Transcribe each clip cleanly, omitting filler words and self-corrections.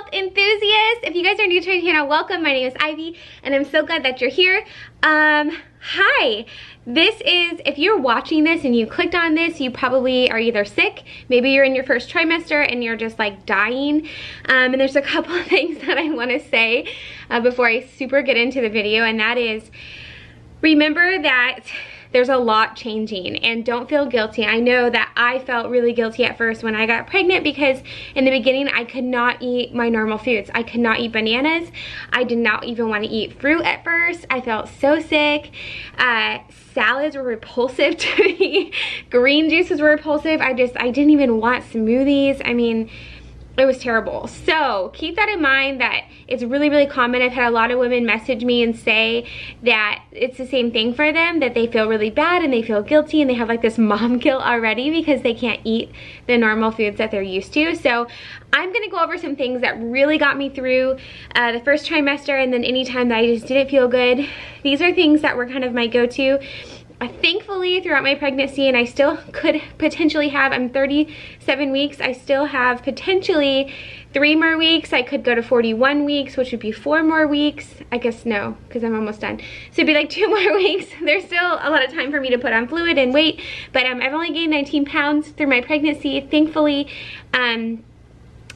health enthusiasts. If you guys are new to my channel, welcome. My name is Ivy and I'm so glad that you're here. Hi. This is, if you're watching this and you clicked on this, you probably are either sick, maybe you're in your first trimester and you're just like dying. And there's a couple of things that I want to say before I super get into the video, and that is, remember that there's a lot changing and don't feel guilty. I know that I felt really guilty at first when I got pregnant because in the beginning I could not eat my normal foods. I could not eat bananas. I did not even want to eat fruit at first. I felt so sick. Salads were repulsive to me. Green juices were repulsive. I didn't even want smoothies. I mean, it was terrible. So keep that in mind, that it's really, really common. I've had a lot of women message me and say that it's the same thing for them, that they feel really bad and they feel guilty and they have like this mom guilt already because they can't eat the normal foods that they're used to. So I'm gonna go over some things that really got me through the first trimester, and then anytime that I just didn't feel good. These are things that were kind of my go-to. Thankfully, throughout my pregnancy, and I still could potentially have, I'm 37 weeks, I still have potentially 3 more weeks. I could go to 41 weeks, which would be 4 more weeks. I guess no, because I'm almost done. So it'd be like 2 more weeks. There's still a lot of time for me to put on fluid and weight, but I've only gained 19 pounds through my pregnancy, thankfully.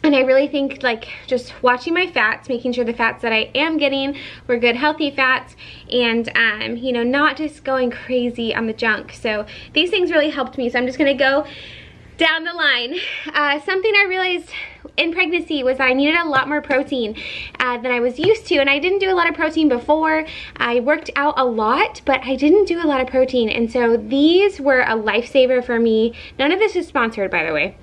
And I really think like just watching my fats, making sure the fats that I am getting were good, healthy fats, and you know, not just going crazy on the junk. So these things really helped me. So I'm just gonna go down the line. Something I realized in pregnancy was I needed a lot more protein than I was used to, and I didn't do a lot of protein before. I worked out a lot, but I didn't do a lot of protein, and so these were a lifesaver for me. None of this is sponsored, by the way.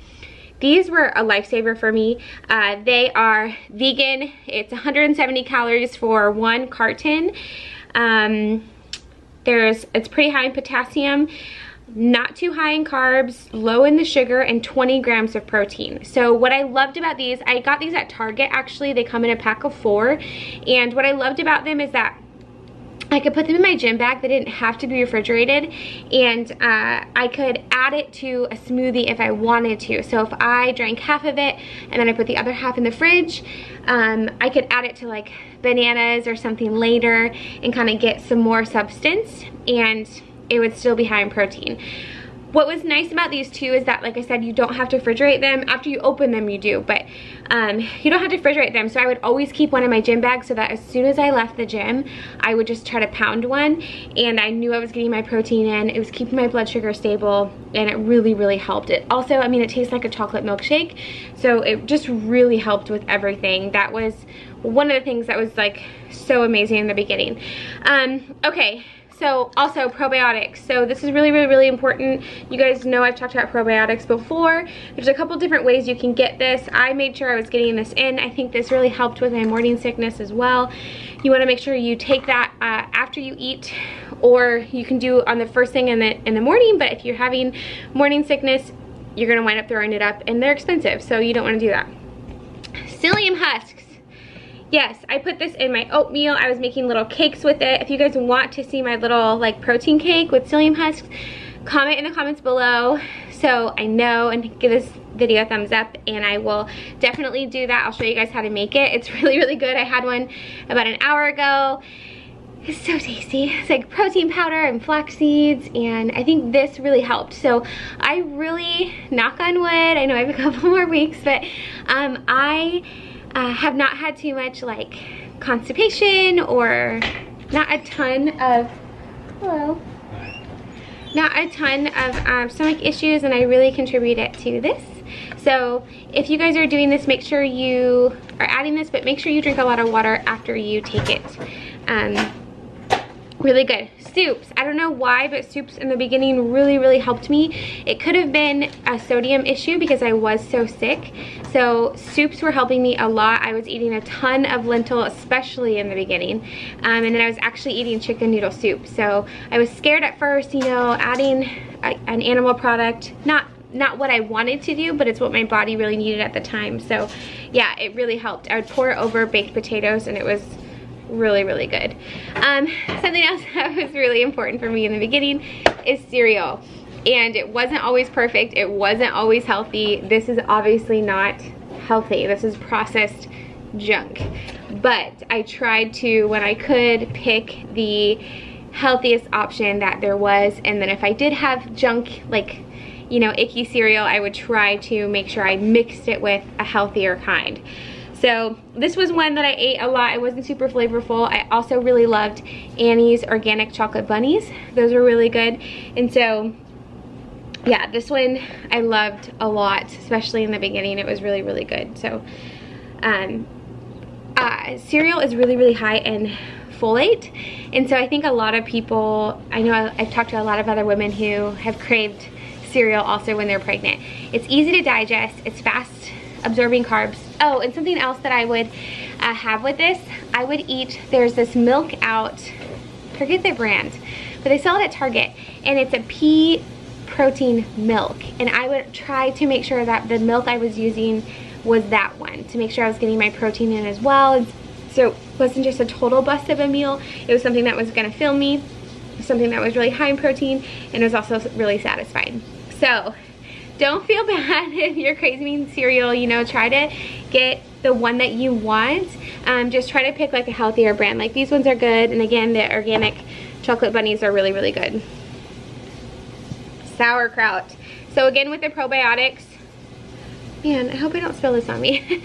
These were a lifesaver for me. They are vegan. It's 170 calories for 1 carton. It's pretty high in potassium, not too high in carbs, low in the sugar, and 20 grams of protein. So what I loved about these, I got these at Target actually. They come in a pack of 4. And what I loved about them is that I could put them in my gym bag. They didn't have to be refrigerated, and I could add it to a smoothie if I wanted to. So if I drank half of it and then I put the other half in the fridge, I could add it to like bananas or something later and kind of get some more substance, and it would still be high in protein. What was nice about these two is that, like I said, you don't have to refrigerate them. After you open them, you do, but you don't have to refrigerate them. So I would always keep one in my gym bag so that as soon as I left the gym, I would just try to pound one, and I knew I was getting my protein in. It was keeping my blood sugar stable, and it really, really helped. It also, I mean, it tastes like a chocolate milkshake, so it just really helped with everything. That was one of the things that was like so amazing in the beginning. Okay. So also probiotics. So this is really, really, really important. You guys know I've talked about probiotics before. There's a couple different ways you can get this. I made sure I was getting this in. I think this really helped with my morning sickness as well. You want to make sure you take that after you eat, or you can do on the first thing in the morning, but if you're having morning sickness, you're going to wind up throwing it up, and they're expensive, so you don't want to do that. Psyllium husks. Yes, I put this in my oatmeal. I was making little cakes with it. If you guys want to see my little like protein cake with psyllium husks, comment in the comments below so I know, and give this video a thumbs up, and I will definitely do that. I'll show you guys how to make it. It's really, really good. I had one about an hour ago. It's so tasty. It's like protein powder and flax seeds, and I think this really helped. So I really, knock on wood, I know I have a couple more weeks, but I have not had too much like constipation or not a ton of, stomach issues, and I really contribute it to this. So if you guys are doing this, make sure you are adding this, but make sure you drink a lot of water after you take it. Really good. Soups. I don't know why, but soups in the beginning really, really helped me. It could have been a sodium issue because I was so sick. So soups were helping me a lot. I was eating a ton of lentil, especially in the beginning. And then I was actually eating chicken noodle soup. So I was scared at first, you know, adding an animal product. Not what I wanted to do, but it's what my body really needed at the time. So yeah, it really helped. I would pour it over baked potatoes, and it was really, really good. Something else that was really important for me in the beginning is cereal. And it wasn't always perfect. It wasn't always healthy. This is obviously not healthy. This is processed junk. But I tried to, when I could, pick the healthiest option that there was, and then if I did have junk, like, you know, icky cereal, I would try to make sure I mixed it with a healthier kind. So this was one that I ate a lot. It wasn't super flavorful. I also really loved Annie's organic chocolate bunnies. Those were really good. And so yeah, this one I loved a lot, especially in the beginning. It was really, really good. So cereal is really, really high in folate. And so I think a lot of people, I know I've talked to a lot of other women who have craved cereal also when they're pregnant. It's easy to digest. It's fast absorbing carbs. Oh, and something else that I would have with this, I would eat, there's this milk out, forget the brand, but they sell it at Target, and it's a pea protein milk, and I would try to make sure that the milk I was using was that one, to make sure I was getting my protein in as well. So it wasn't just a total bust of a meal, it was something that was gonna fill me, something that was really high in protein, and it was also really satisfying. So don't feel bad if you're craving cereal, you know, try to get the one that you want. Just try to pick like a healthier brand. Like these ones are good, and again, the organic chocolate bunnies are really, really good. Sauerkraut. So again, with the probiotics, man, I hope I don't spill this on me.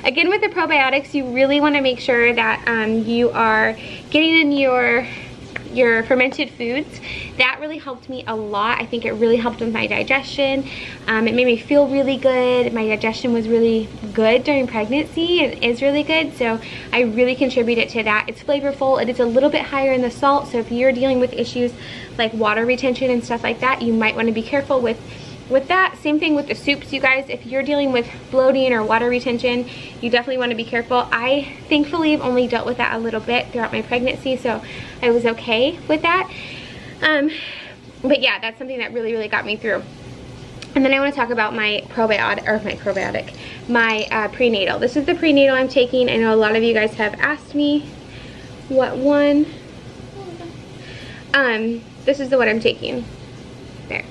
Again, with the probiotics, you really want to make sure that you are getting in your fermented foods. That really helped me a lot. I think it really helped with my digestion. It made me feel really good. My digestion was really good during pregnancy. It is really good, so I really contributed to that. It's flavorful. It is a little bit higher in the salt, so if you're dealing with issues like water retention and stuff like that, you might want to be careful with that. Same thing with the soups, you guys. If you're dealing with bloating or water retention, you definitely want to be careful. I thankfully have only dealt with that a little bit throughout my pregnancy, so I was okay with that. But yeah, that's something that really, really got me through. And then I want to talk about my prenatal. This is the prenatal I'm taking. I know a lot of you guys have asked me what one. This is the one I'm taking. There.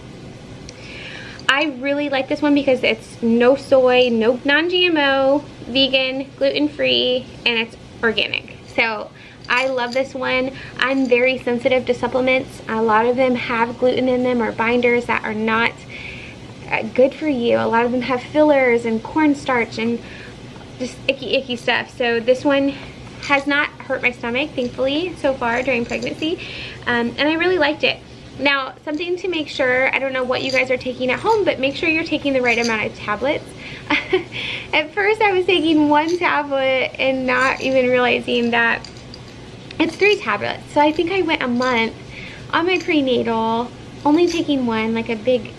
I really like this one because it's no soy, no non-GMO, vegan, gluten-free, and it's organic. So I love this one. I'm very sensitive to supplements. A lot of them have gluten in them or binders that are not good for you. A lot of them have fillers and cornstarch and just icky stuff. So this one has not hurt my stomach, thankfully, so far during pregnancy. And I really liked it. Now, something to make sure, I don't know what you guys are taking at home, but make sure you're taking the right amount of tablets. At first, I was taking 1 tablet and not even realizing that it's 3 tablets. So I think I went a month on my prenatal, only taking 1, like a big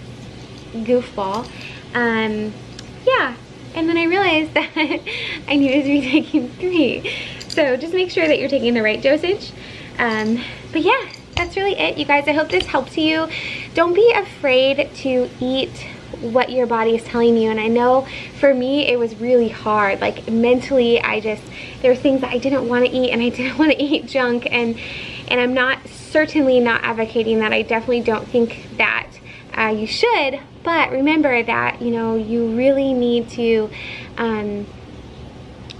goofball. Yeah, and then I realized that I needed to be taking 3. So just make sure that you're taking the right dosage. But yeah, that's really it, you guys. I hope this helps you. Don't be afraid to eat what your body is telling you. And I know for me, it was really hard. Like mentally, there were things that I didn't want to eat, and I didn't want to eat junk. And I'm certainly not advocating that. I definitely don't think that you should. But remember that, you know, you really need to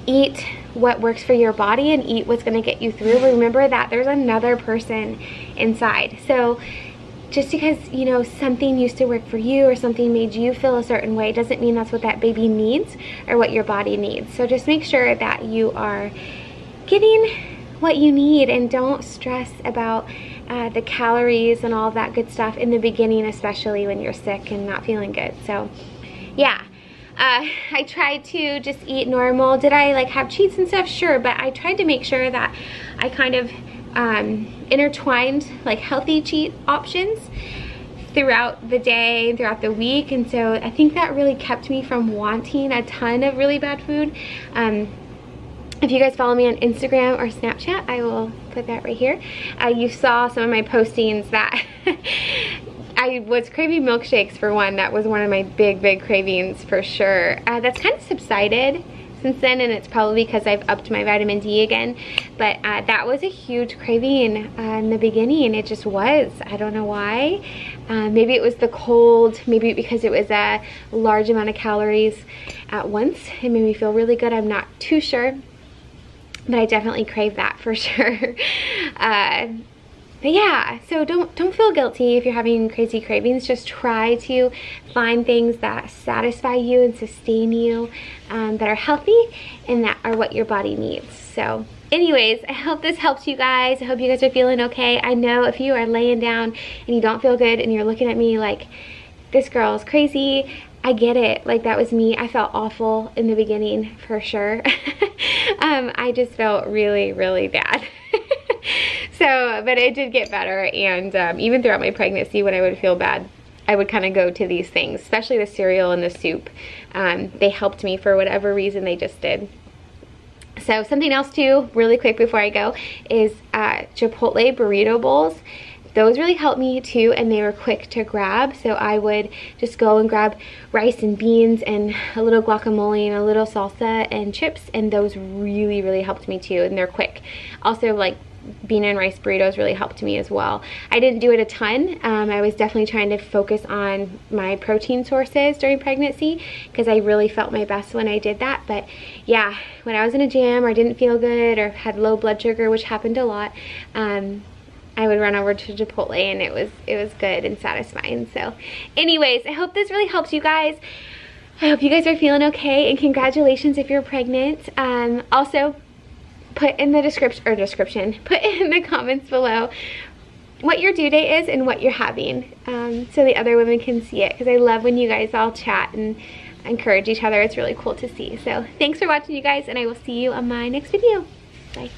eat what works for your body and eat what's going to get you through. Remember that there's another person inside. So just because, you know, something used to work for you or something made you feel a certain way doesn't mean that's what that baby needs or what your body needs. So just make sure that you are getting what you need, and don't stress about the calories and all that good stuff in the beginning, especially when you're sick and not feeling good. So yeah. I tried to just eat normal. Did I like have cheats and stuff? Sure, but I tried to make sure that I kind of intertwined like healthy cheat options throughout the day and throughout the week, and so I think that really kept me from wanting a ton of really bad food. If you guys follow me on Instagram or Snapchat, I will put that right here. You saw some of my postings that I was craving milkshakes for one. That was one of my big cravings for sure. That's kind of subsided since then, and it's probably because I've upped my vitamin D again. But that was a huge craving in the beginning. It just was. I don't know why. Maybe it was the cold, maybe because it was a large amount of calories at once. It made me feel really good. I'm not too sure, but I definitely crave that for sure. But yeah, so don't feel guilty if you're having crazy cravings. Just try to find things that satisfy you and sustain you, that are healthy and that are what your body needs. So anyways, I hope this helps you guys. I hope you guys are feeling okay. I know if you are laying down and you don't feel good and you're looking at me like, this girl is crazy, I get it. Like, that was me. I felt awful in the beginning for sure. I just felt really, really bad. So, but it did get better, and even throughout my pregnancy, when I would feel bad, I would kind of go to these things, especially the cereal and the soup. They helped me for whatever reason, they just did. So something else too, really quick before I go, is Chipotle burrito bowls. Those really helped me too, and they were quick to grab. So I would just go and grab rice and beans and a little guacamole and a little salsa and chips, and those really, really helped me too, and they're quick. Also, like, bean and rice burritos really helped me as well. I didn't do it a ton. I was definitely trying to focus on my protein sources during pregnancy because I really felt my best when I did that. But yeah, when I was in a jam or didn't feel good or had low blood sugar, which happened a lot, I would run over to Chipotle, and it was good and satisfying. So anyways, I hope this really helps you guys. I hope you guys are feeling okay, and congratulations if you're pregnant. Also, put in the description, put in the comments below what your due date is and what you're having, so the other women can see it, because I love when you guys all chat and encourage each other. It's really cool to see. So thanks for watching, you guys, and I will see you on my next video. Bye.